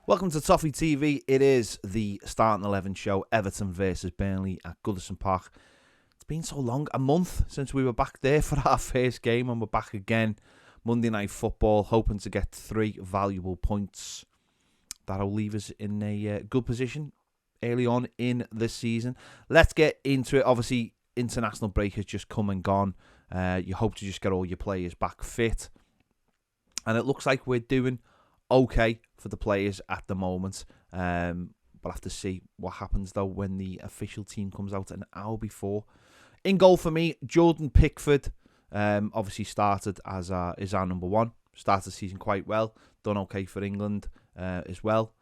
Welcome to Toffee TV. It is the Starting 11 show, Everton versus Burnley at Goodison Park. It's been so long, a month since we were back there for our first game, and we're back again. Monday Night Football, hoping to get 3 valuable points. That'll leave us in a good position early on in the season. Let's get into it. Obviously, international break has just come and gone. You hope to just get all your players back fit. And it looks like we're doing okay for the players at the moment. We'll have to see what happens though when the official team comes out an hour before. In goal for me, Jordan Pickford. Obviously started as our number one. Started the season quite well. Done okay for England as well.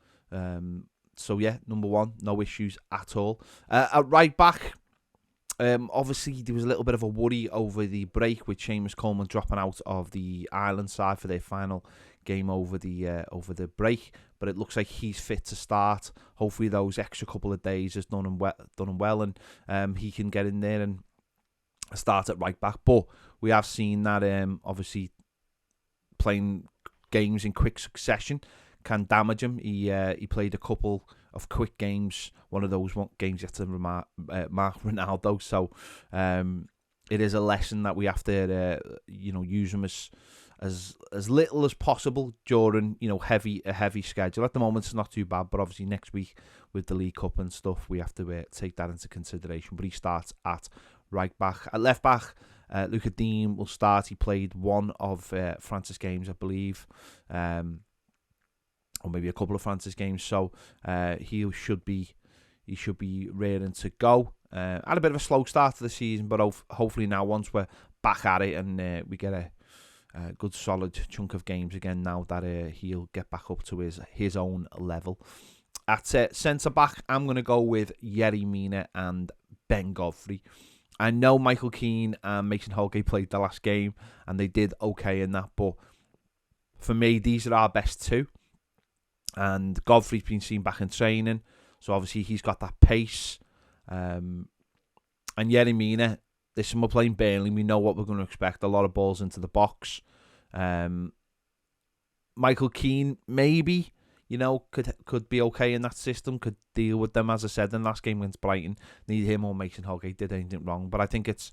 So yeah, number one, no issues at all. At right back, obviously there was a little bit of a worry over the break with Seamus Coleman dropping out of the Ireland side for their final game over the break, but it looks like he's fit to start. Hopefully those extra couple of days has done him well, and he can get in there and start at right back. But we have seen that obviously playing games in quick succession can damage him. He played a couple of quick games. One of those games you have to mark Ronaldo. So it is a lesson that we have to use him as little as possible during a heavy schedule. At the moment it's not too bad, but obviously next week with the League Cup and stuff we have to take that into consideration. But he starts at right back. At left back, Luca Dean will start. He played one of Francis' games, I believe, or maybe a couple of Francis games. So he should be raring to go. Had a bit of a slow start to the season, but hopefully now once we're back at it and we get a good solid chunk of games again, now that he'll get back up to his own level. At centre back, I'm going to go with Yerry Mina and Ben Godfrey. I know Michael Keane and Mason Holgate played the last game and they did okay in that, but for me these are our best two. And Godfrey's been seen back in training, so obviously he's got that pace. And Yerry Mina, listen, we're playing Burnley, we know what we're going to expect. A lot of balls into the box. Michael Keane, maybe, could be okay in that system, could deal with them, as I said, in the last game against Brighton. Neither him or Mason Holgate did anything wrong. But I think it's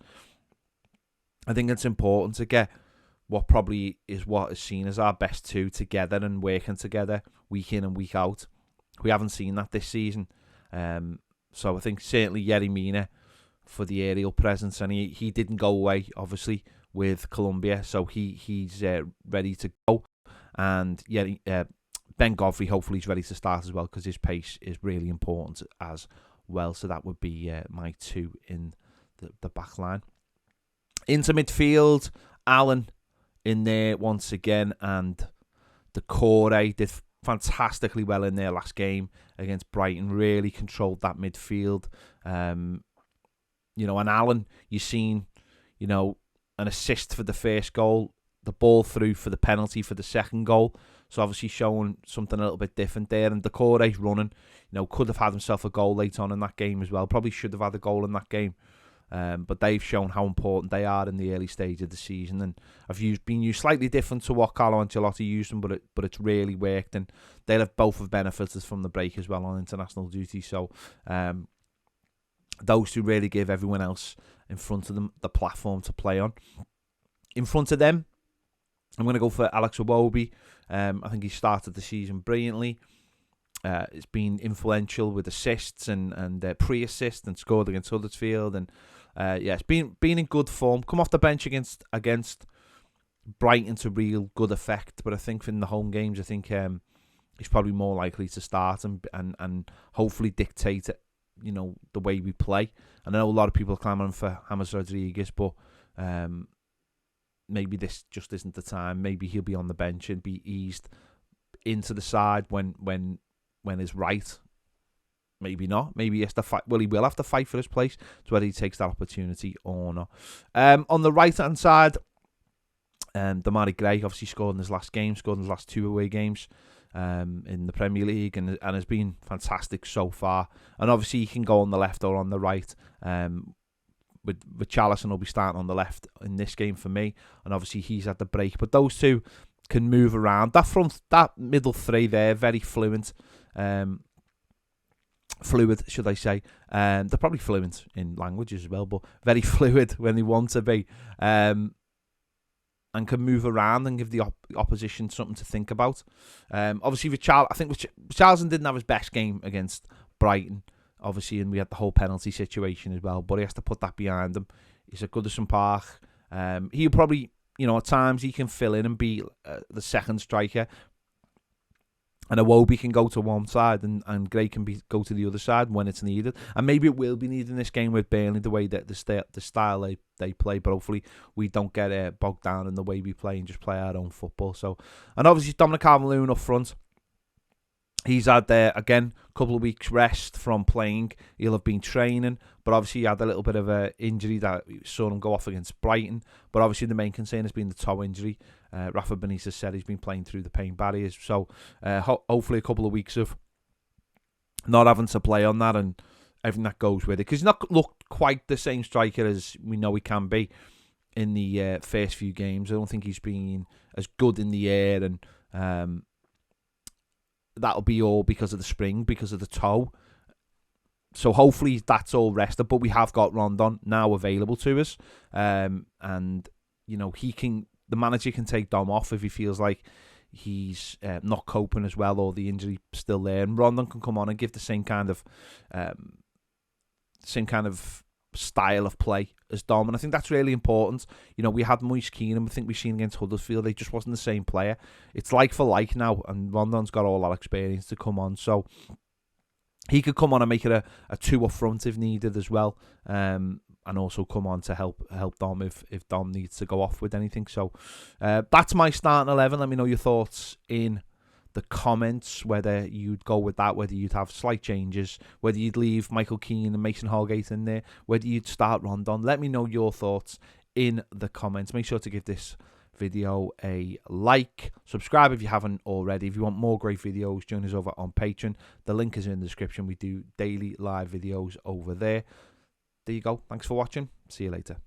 important to get what is seen as our best two together and working together week in and week out. We haven't seen that this season. So I think certainly Yerry Mina for the aerial presence, and he didn't go away obviously with Colombia, so he's ready to go. And Ben Godfrey hopefully he's ready to start as well, because his pace is really important as well. So that would be my two in the back line. Into midfield, Alan in there once again, and Decore did fantastically well in their last game against Brighton. Really controlled that midfield. And Alan, you've seen, an assist for the first goal, the ball through for the penalty for the second goal. So obviously showing something a little bit different there. And Decore's running, could have had himself a goal late on in that game as well. Probably should have had a goal in that game. But they've shown how important they are in the early stage of the season, and been used slightly different to what Carlo Ancelotti used them, but it's really worked, and they'll have both have benefited from the break as well on international duty. So those two really give everyone else in front of them the platform to play on. In front of them, I'm going to go for Alex Iwobi. I think he started the season brilliantly. It's been influential with assists and pre-assists, and scored against Huddersfield, and it's been in good form. Come off the bench against Brighton to real good effect, but I think in the home games, I think he's probably more likely to start and hopefully dictate the way we play. I know a lot of people are clamouring for James Rodriguez, but maybe this just isn't the time. Maybe he'll be on the bench and be eased into the side when it's right. Maybe not. Maybe he has to fight. Well, he will have to fight for his place. It's whether he takes that opportunity or not. On the right-hand side, Damari Gray obviously scored in his last game, scored in his last 2 away games in the Premier League, and has been fantastic so far. And obviously he can go on the left or on the right. With Richarlison will be starting on the left in this game for me, and obviously he's at the break. But those two can move around. That middle three there, very fluid. Fluid, should I say. They're probably fluent in languages as well, but very fluid when they want to be. And can move around and give the opposition something to think about. Obviously, Richarlison didn't have his best game against Brighton, obviously, and we had the whole penalty situation as well, but he has to put that behind him. He's at Goodison Park. He'll probably, at times he can fill in and be the second striker, and Iwobi can go to one side and Gray can go to the other side when it's needed. And maybe it will be needed in this game with Burnley, the way that the style they play. But hopefully we don't get bogged down in the way we play and just play our own football. So, and obviously Dominic Calvert-Lewin up front. He's had, again, a couple of weeks rest from playing. He'll have been training, but obviously he had a little bit of an injury that saw him go off against Brighton. But obviously the main concern has been the toe injury. Rafa Benitez said he's been playing through the pain barriers. So hopefully a couple of weeks of not having to play on that and everything that goes with it. Because he's not looked quite the same striker as we know he can be in the first few games. I don't think he's been as good in the air, and that'll be all because of the spring, because of the toe. So hopefully that's all rested. But we have got Rondon now available to us, and the manager can take Dom off if he feels like he's not coping as well, or the injury still there, and Rondon can come on and give the same kind of style of play as Dom. And I think that's really important. We had Moise Keane, I think we've seen against Huddersfield, he just wasn't the same player. It's like for like now, and Rondon's got all that experience to come on, so he could come on and make it a two up front if needed as well, and also come on to help Dom if Dom needs to go off with anything. So that's my starting 11. Let me know your thoughts in the comments, whether you'd go with that, whether you'd have slight changes, whether you'd leave Michael Keane and Mason Holgate in there, whether you'd start Rondon. Let me know your thoughts in the comments. Make sure to give this video a like, subscribe if you haven't already. If you want more great videos, join us over on Patreon. The link is in the description. We do daily live videos over there. There you go. Thanks for watching. See you later.